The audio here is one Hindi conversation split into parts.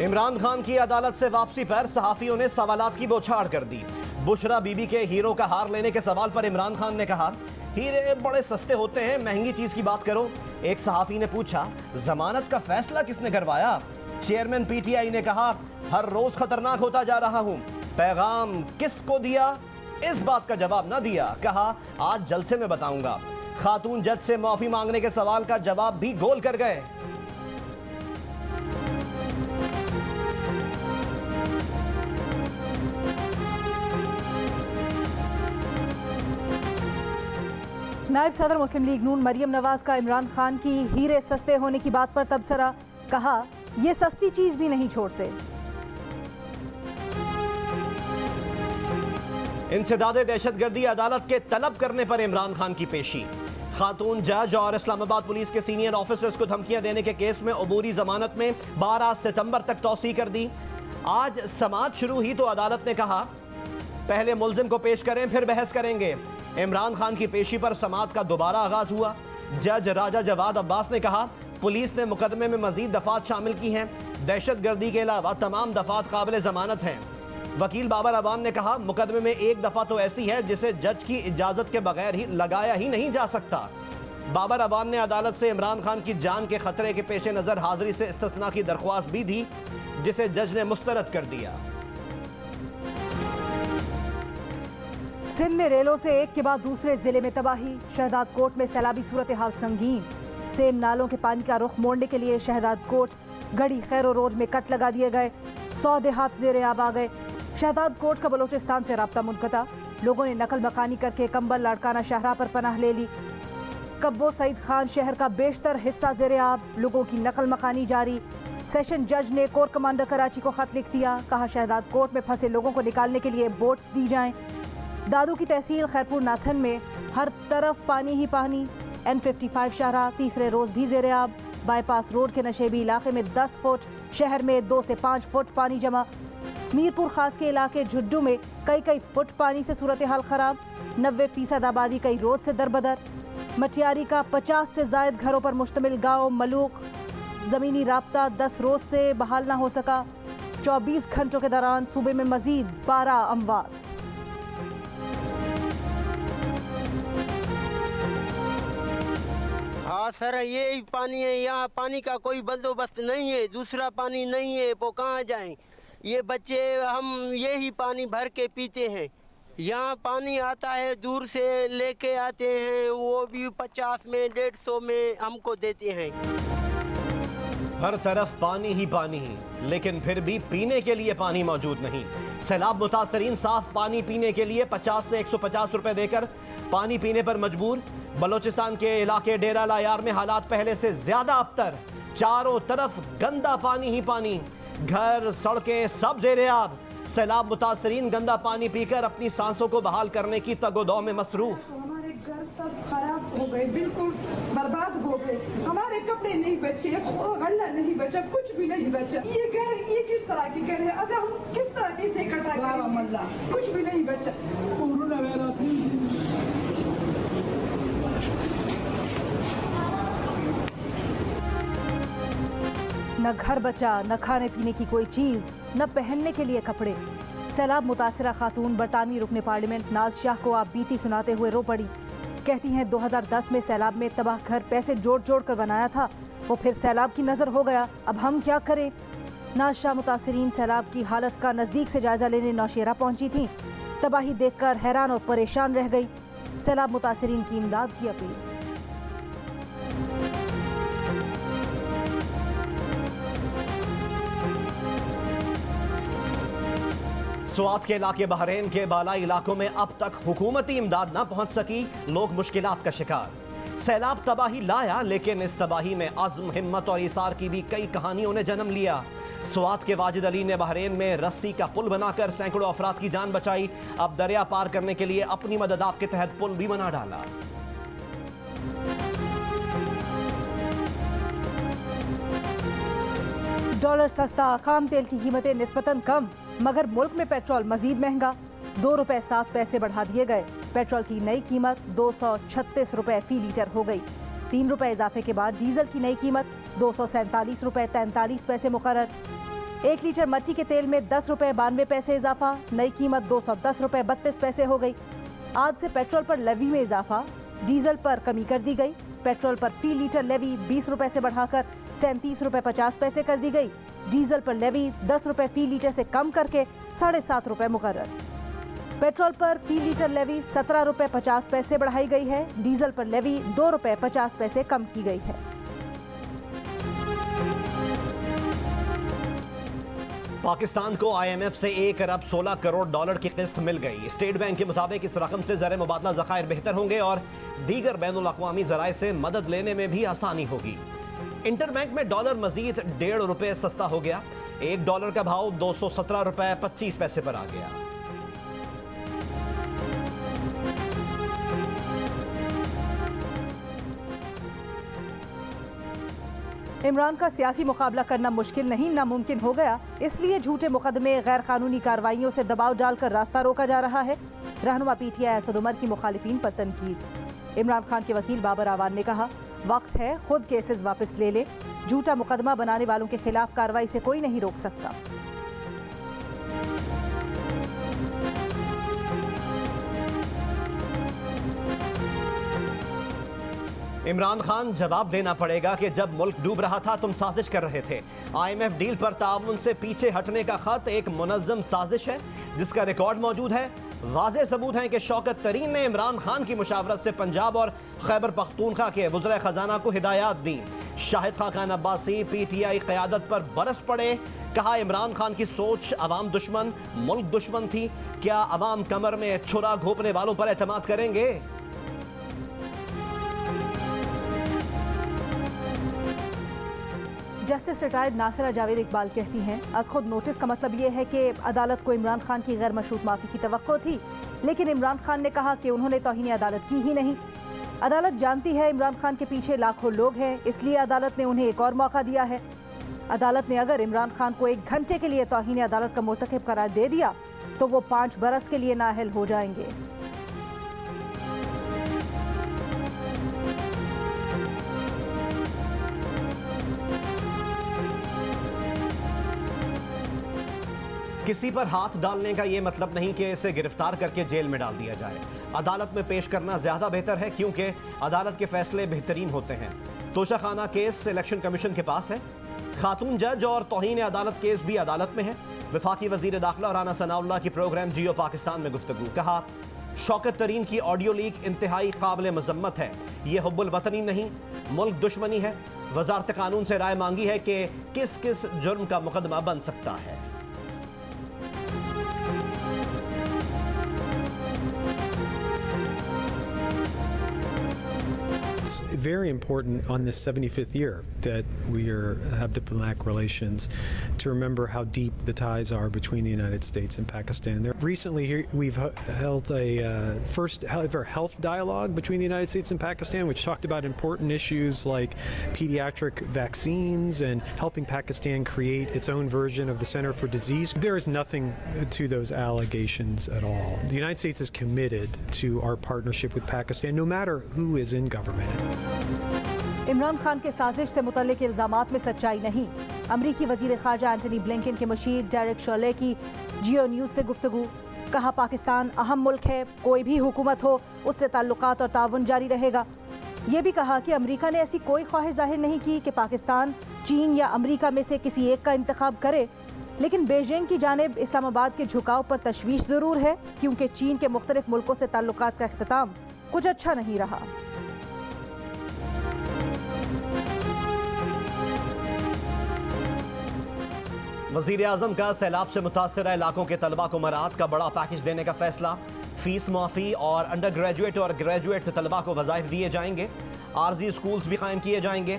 इमरान खान की अदालत से वापसी पर सहाफियों ने सवालात की बौछार कर दी। बुशरा बीबी के हीरो का हार लेने के सवाल पर इमरान खान ने कहा, हीरे बड़े सस्ते होते हैं, महंगी चीज की बात करो। एक सहाफी ने पूछा, जमानत का फैसला किसने करवाया? चेयरमैन पीटीआई ने कहा, हर रोज खतरनाक होता जा रहा हूं, पैगाम किसको दिया? इस बात का जवाब ना दिया, कहा आज जलसे में बताऊंगा। खातून जज से माफी मांगने के सवाल का जवाब भी गोल कर गए। नायब सदर मुस्लिम लीग नून मरियम नवाज का इमरान खान की हीरे सस्ते होने की बात पर तबसरा, कहा ये सस्ती चीज भी नहीं छोड़ते। इंसदादे दहशतगर्दी अदालत के तलब करने पर इमरान खान की पेशी। खातून जज और इस्लामाबाद पुलिस के सीनियर ऑफिसर्स को धमकियां देने के केस में अबूरी जमानत में 12 सितंबर तक तौसी कर दी। आज समाअत शुरू हुई तो अदालत ने कहा, पहले मुल्जिम को पेश करें फिर बहस करेंगे। इमरान खान की पेशी पर समाअत का दोबारा आगाज हुआ। जज राजा जवाद अब्बास ने कहा, पुलिस ने मुकदमे में मजीद दफात शामिल की हैं, दहशतगर्दी के अलावा तमाम दफात काबिल जमानत हैं। वकील बाबर अवान ने कहा, मुकदमे में एक दफा तो ऐसी है जिसे जज की इजाजत के बगैर ही लगाया ही नहीं जा सकता। बाबर अवान ने अदालत से इमरान खान की जान के खतरे के पेश नजर हाजिरी से इस्तिस्ना की दरख्वास्त भी दी, जिसे जज ने मुस्तरद कर दिया। सिंध में रेलों से एक के बाद दूसरे जिले में तबाही। शहजाद कोट में सैलाबी सूरत हाल संगीन। सेम नालों के पानी का रुख मोड़ने के लिए शहजाद कोट गढ़ी खैरो रोड में कट लगा दिए गए। 100 देहात जेर आब आ गए। शहजाद कोट का बलोचिस्तान से राब्ता मुनक़ता। लोगों ने नकल मकानी करके कंबल लाड़काना शाहरा पर पनाह ले ली। कब्बो सईद खान शहर का बेशतर हिस्सा जेर आब, लोगों की नकल मकानी जारी। सेशन जज ने कोर कमांडर कराची को खत लिख दिया, कहा शहजाद कोट में फंसे लोगों को निकालने के लिए बोट्स दी जाएं। दादू की तहसील खैरपुर नाथन में हर तरफ पानी ही पानी। N55 शाहरा तीसरे रोज भी जेर आब। बाईपास रोड के नशेबी इलाके में 10 फुट, शहर में 2 से 5 फुट पानी जमा। मीरपुर खास के इलाके झुड्डू में कई फुट पानी से सूरत हाल खराब। 90% आबादी कई रोज से दरबदर। मटियारी का 50 से जायद घरों पर मुश्तमिल गाँव मलूक जमीनी राब्ता 10 रोज से बहाल न हो सका। 24 घंटों के दौरान सूबे में मजीद 12 अमवात। हाँ सर, ये पानी है, यहाँ पानी का कोई बंदोबस्त नहीं है, दूसरा पानी नहीं है, वो कहाँ जाएं? ये बच्चे हम यही पानी भर के पीते हैं। यहाँ पानी आता है, दूर से लेके आते हैं, वो भी 50 में 150 में हमको देते हैं। हर तरफ पानी ही पानी, लेकिन फिर भी पीने के लिए पानी मौजूद नहीं। सैलाब मुतासरीन साफ पानी पीने के लिए 50 से 150 रुपए देकर पानी पीने पर मजबूर। बलोचिस्तान के इलाके डेरा लायार में हालात पहले से ज्यादा अबतर। चारों तरफ गंदा पानी ही पानी, घर सड़कें सब जेर आब। सैलाब मुतासरीन गंदा पानी पीकर अपनी सांसों को बहाल करने की तगोदौ में मसरूफ। हमारे घर सब खराब हो गए, बिल्कुल बर्बाद हो गए। हमारे कपड़े नहीं बचे, गल्ला नहीं बचा, कुछ भी नहीं बचा। ये कह रहे, ये किस तरह की कह रहे हैं? अब हम किस तरह की से इकट्ठा करें? कुछ भी नहीं बचा। न घर बचा, न खाने पीने की कोई चीज़, न पहनने के लिए कपड़े। सैलाब मुतासिरा खातून बरतानवी रुकने पार्लियामेंट नाज शाह को आप बीती सुनाते हुए रो पड़ी। कहती हैं 2010 में सैलाब में तबाह घर पैसे जोड़ कर बनाया था, वो फिर सैलाब की नज़र हो गया, अब हम क्या करें? नाज शाह मुतासिरीन सैलाब की हालत का नज़दीक से जायजा लेने नौशेरा पहुंची थी। तबाही देखकर हैरान और परेशान रह गई। सैलाब मुतासिरीन की इमदाद की अपील। स्वात के इलाके बहरेन के बालाई इलाकों में अब तक हुकूमती इमदाद न पहुंच सकी, लोग मुश्किलात का शिकार। सैलाब तबाही लाया, लेकिन इस तबाही में अज़्म, हिम्मत और इसार की भी कई कहानियों ने जन्म लिया। स्वात के वाजिद अली ने बहरेन में रस्सी का पुल बनाकर सैकड़ों अफराद की जान बचाई। अब दरिया पार करने के लिए अपनी मदद आप के तहत पुल भी बना डाला। डॉलर सस्ता, खाम तेल की कीमतें निस्बतन कम, मगर मुल्क में पेट्रोल मजीद महंगा। 2 रुपए 7 पैसे बढ़ा दिए गए। पेट्रोल की नई कीमत 236 रुपए फी लीटर हो गई। 3 रुपए इजाफे के बाद डीजल की नई कीमत 247 रुपए 43 पैसे मुकर्रर। 1 लीटर मट्टी के तेल में 10 रुपए 92 पैसे इजाफा, नई कीमत 210 रुपए 32 पैसे हो गई। आज से पेट्रोल पर लेवी में इजाफा, डीजल पर कमी कर दी गई। पेट्रोल पर फी लीटर लेवी 20 रुपए से बढ़ाकर 37 रुपए 50 पैसे कर दी गई। डीजल पर लेवी 10 रुपए फी लीटर से कम करके 7.5 रुपए मुकर्रर। पेट्रोल पर फी लीटर लेवी 17 रुपए 50 पैसे बढ़ाई गई है। डीजल पर लेवी 2 रुपए 50 पैसे कम की गई है। पाकिस्तान को IMF से 1 अरब 16 करोड़ डॉलर की किस्त मिल गई। स्टेट बैंक के मुताबिक इस रकम से ज़र मुबादला ज़खायर बेहतर होंगे और दीगर बैनुल अक़वामी ज़राए से मदद लेने में भी आसानी होगी। इंटर बैंक में डॉलर मजीद 1.5 रुपए सस्ता हो गया। $1 का भाव 217 रुपए 25 पैसे पर आ गया। इमरान का सियासी मुकाबला करना मुश्किल नहीं नामुमकिन हो गया, इसलिए झूठे मुकदमे गैर कानूनी कार्रवाइयों से दबाव डालकर रास्ता रोका जा रहा है। रहनुमा PTI असद उमर की मुखालिफिन पर तनकीद। इमरान खान के वकील बाबर आवान ने कहा, वक्त है खुद केसेस वापस ले ले। झूठा मुकदमा बनाने वालों के खिलाफ कार्रवाई से कोई नहीं रोक सकता। इमरान खान जवाब देना पड़ेगा कि जब मुल्क डूब रहा था तुम साजिश कर रहे थे। IMF डील पर ताउन से पीछे हटने का खत एक मुनज़्ज़म साजिश है जिसका रिकॉर्ड मौजूद है। वाज़े सबूत हैं कि शौकत तरीन ने इमरान खान की मुशावरत से पंजाब और खैबर पख्तूनख्वा के वज़ीर ख़जाना को हिदायत दी। शाहिद खान अब्बासी PTI क़यादत पर बरस पड़े। कहा, इमरान खान की सोच अवाम दुश्मन मुल्क दुश्मन थी। क्या अवाम कमर में छुरा घोंपने वालों पर एतमाद करेंगे? जस्टिस रिटायर्ड नासिरा जावेद इकबाल कहती हैं, आज खुद नोटिस का मतलब ये है कि अदालत को इमरान खान की गैर मशरूत माफ़ी की तवक्को थी, लेकिन इमरान खान ने कहा कि उन्होंने तौहीन अदालत की ही नहीं। अदालत जानती है इमरान खान के पीछे लाखों लोग हैं, इसलिए अदालत ने उन्हें एक और मौका दिया है। अदालत ने अगर इमरान खान को 1 घंटे के लिए तौहीन अदालत का मुर्तकिब करार दे दिया तो वो 5 बरस के लिए नाअहल हो जाएंगे। किसी पर हाथ डालने का यह मतलब नहीं कि इसे गिरफ्तार करके जेल में डाल दिया जाए। अदालत में पेश करना ज्यादा बेहतर है क्योंकि अदालत के फैसले बेहतरीन होते हैं। तोशाखाना केस इलेक्शन कमीशन के पास है। खातून जज और तौहीन अदालत केस भी अदालत में है। वफाकी वजीर दाखिला राना सनाउल्लाह की प्रोग्राम जियो पाकिस्तान में गुफ्तगू। कहा, शौकत तरीन की ऑडियो लीक इंतहाई काबिल मजम्मत है। ये हुब्बुल वतनी नहीं मुल्क दुश्मनी है। वजारत कानून से राय मांगी है कि किस किस जुर्म का मुकदमा बन सकता है। Very important on this 75th year that we have diplomatic relations to remember how deep the ties are between the United States and Pakistan. Recently, we've held a first ever health dialogue between the United States and Pakistan, which talked about important issues like pediatric vaccines and helping Pakistan create its own version of the Center for Disease. There is nothing to those allegations at all. The United States is committed to our partnership with Pakistan, no matter who is in government. Imran Khan के साजिश से मुतल्लिक इल्जामात में सच्चाई नहीं। अमरीकी वजीर खारजा एंटनी ब्लिंकन के मशीर डेरेक शोले की जियो न्यूज़ से गुफ्तगू। कहा, पाकिस्तान अहम मुल्क है, कोई भी हुकूमत हो उससे ताल्लुकात और ताउन जारी रहेगा। ये भी कहा कि अमरीका ने ऐसी कोई ख्वाहिश जाहिर नहीं की कि पाकिस्तान चीन या अमरीका में से किसी एक का इंतखाब करे, लेकिन बीजिंग की जानिब इस्लामाबाद के झुकाव पर तशवीश ज़रूर है क्योंकि चीन के मुख्तलिफ मुल्कों से ताल्लुकात का इख्तिताम कुछ अच्छा नहीं रहा। वज़ीर आज़म का सैलाब से मुतासर इलाकों के तलबा को मराहत का बड़ा पैकेज देने का फैसला। फीस माफ़ी और अंडर ग्रेजुएट और ग्रेजुएट तलबा को वज़ाइफ दिए जाएंगे। आर्जी स्कूल्स भी कायम किए जाएंगे।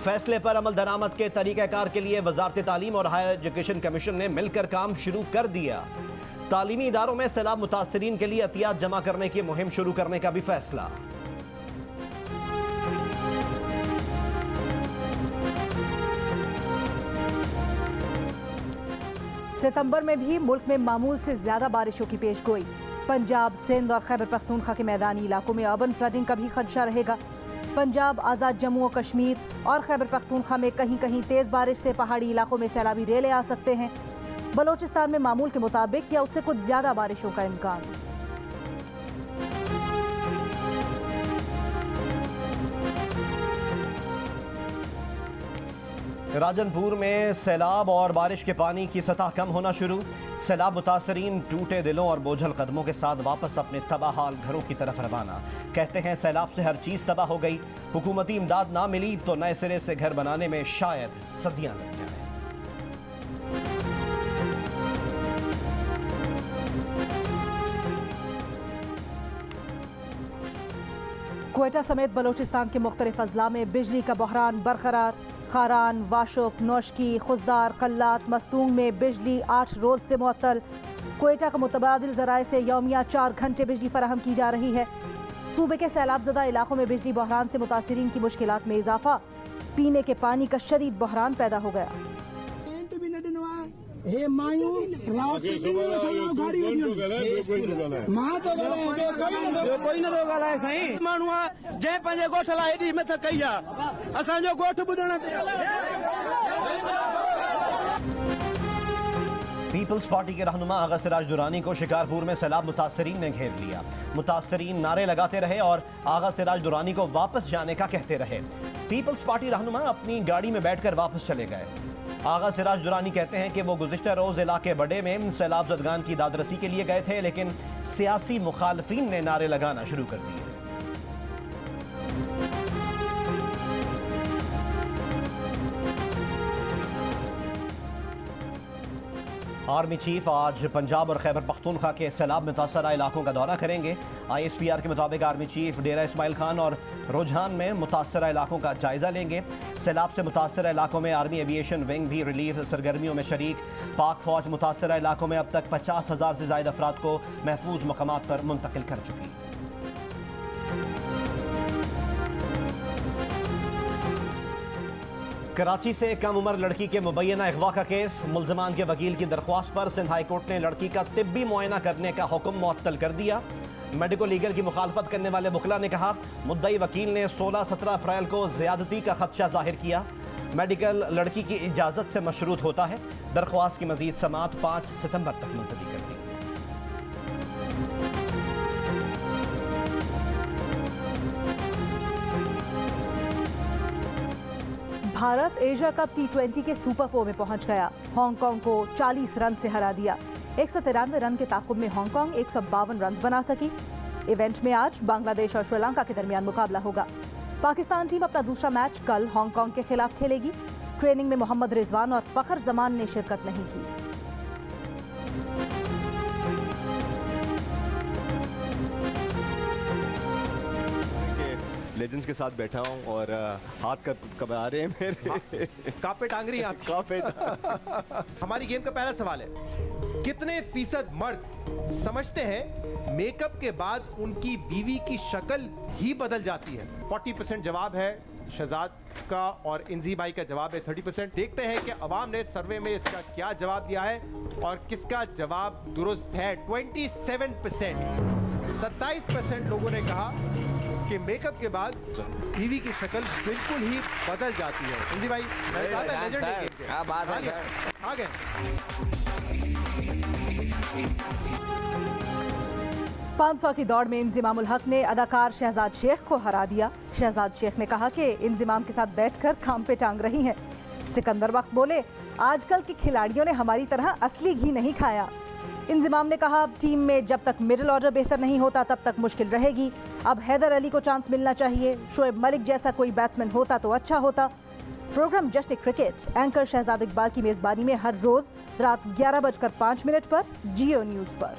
फैसले पर अमल दरामद के तरीक़ाकार के लिए वज़ारत तालीम और हायर एजुकेशन कमीशन ने मिलकर काम शुरू कर दिया। तालीमी इदारों में सैलाब मुतासरीन के लिए अतियात जमा करने की मुहिम शुरू करने का भी फैसला। सितंबर में भी मुल्क में मामूल से ज्यादा बारिशों की पेशगोई। पंजाब, सिंध और खैबर पख्तूनख्वा के मैदानी इलाकों में अर्बन फ्लडिंग का भी खदशा रहेगा। पंजाब, आज़ाद जम्मू और कश्मीर और खैबर पख्तूनख्वा में कहीं कहीं तेज़ बारिश से पहाड़ी इलाकों में सैलाबी रेले आ सकते हैं। बलोचिस्तान में मामूल के मुताबिक या उससे कुछ ज़्यादा बारिशों का इम्कान। राजनपुर में सैलाब और बारिश के पानी की सतह कम होना शुरू। सैलाब मुतासरीन टूटे दिलों और बोझल कदमों के साथ वापस अपने तबाहाल घरों की तरफ रवाना। कहते हैं सैलाब से हर चीज़ तबाह हो गई। हुकूमती इमदाद ना मिली तो नए सिरे से घर बनाने में शायद सदियां लग जाएं। क्वेटा समेत बलोचिस्तान के मुख्तलिफ अजला में बिजली का बहरान बरकरार। खारान, वाशुक, नौशकी, खुजदार, कल्लात, मस्तूंग में बिजली 8 रोज से मुअत्तल। क्वेटा का मुतबादिल ज़राए से यौमिया 4 घंटे बिजली फराहम की जा रही है। सूबे के सैलाबज़दा इलाकों में बिजली बहरान से मुतासिरीन की मुश्किलात में इजाफा। पीने के पानी का शदीद बहरान पैदा हो गया। पीपल्स पार्टी के रहनुमा आगा सिराज दुरानी को शिकारपुर में सैलाब मुतासरीन ने घेर लिया। मुतासरीन नारे लगाते रहे और आगा सिराज दुरानी को वापस जाने का कहते रहे। पीपल्स पार्टी रहनुमा अपनी गाड़ी में बैठकर वापस चले गए। आगा सिराज दुरानी कहते हैं कि वो गुज़िश्ता रोज़ इलाके बड़े में सैलाब ज़दगान की दादरसी के लिए गए थे, लेकिन सियासी मुखालफीन ने नारे लगाना शुरू कर दिए। आर्मी चीफ आज पंजाब और खैबर पख्तूनख्वा के सैलाब मुतासरा इलाकों का दौरा करेंगे। ISPR के मुताबिक आर्मी चीफ डेरा इस्माइल खान और रुझान में मुतासरा इलाकों का जायजा लेंगे। सैलाब से मुतासरा इलाकों में आर्मी एविएशन विंग भी रिलीफ सरगर्मियों में शरीक। पाक फौज मुतासरा इलाकों में अब तक 50,000 से ज़ायद अफराद को महफूज मकामात पर मुंतकिल कर चुकी। कराची से कम उम्र लड़की के मुबैना अगवा का केस। मुल्ज़मान के वकील की दरख्वास्त पर सिंध हाई कोर्ट ने लड़की का तिब्बी मुआयना करने का हुक्म मुअत्तल कर दिया। मेडिको लीगल की मुखालफत करने वाले वकला ने कहा मुद्दई वकील ने 16-17 अप्रैल को ज़्यादती का खदशा जाहिर किया। मेडिकल लड़की की इजाज़त से मशरूत होता है। दरख्वास्त की मज़ीद समाअत 5 सितंबर तक मुलतवी कर दी। भारत एशिया कप T20 के सुपर 4 में पहुंच गया। हांगकांग को 40 रन से हरा दिया। 193 रन के ताकुब में हांगकांग 152 रन बना सकी। इवेंट में आज बांग्लादेश और श्रीलंका के दरमियान मुकाबला होगा। पाकिस्तान टीम अपना दूसरा मैच कल हांगकांग के खिलाफ खेलेगी। ट्रेनिंग में मोहम्मद रिजवान और फखर जमान ने शिरकत नहीं की। लेजेंड्स के साथ बैठा हूँ और हाथ कबा रहे हैं मेरे। कापे टांग रही हैं आप। काफे हमारी गेम का पहला सवाल है, कितने फीसद मर्द समझते हैं मेकअप के बाद उनकी बीवी की शक्ल ही बदल जाती है? 40% जवाब है शहजाद का और इंजी भाई का जवाब है 30%। देखते हैं कि अवाम ने सर्वे में इसका क्या जवाब दिया है और किसका जवाब दुरुस्त है। 27%, 27% लोगों ने कहा कि मेकअप के बाद बीवी की शक्ल बिल्कुल ही बदल जाती है। इंजी भाई मैंने कहा था लेजेंड है गेम के। क्या बात है सर। आगे 500 की दौड़ में इंजिमाम उल हक ने अदाकार शहजाद शेख को हरा दिया। शहजाद शेख ने कहा कि इंजिमाम के साथ बैठकर खाम पे टांग रही हैं। सिकंदर वक्त बोले, आजकल के खिलाड़ियों ने हमारी तरह असली घी नहीं खाया। इंजिमाम ने कहा टीम में जब तक मिडिल ऑर्डर बेहतर नहीं होता तब तक मुश्किल रहेगी। अब हैदर अली को चांस मिलना चाहिए। शोएब मलिक जैसा कोई बैट्समैन होता तो अच्छा होता। प्रोग्राम जश्न क्रिकेट एंकर शहजाद इकबाल की मेजबानी में हर रोज रात 11:05 पर जियो न्यूज पर।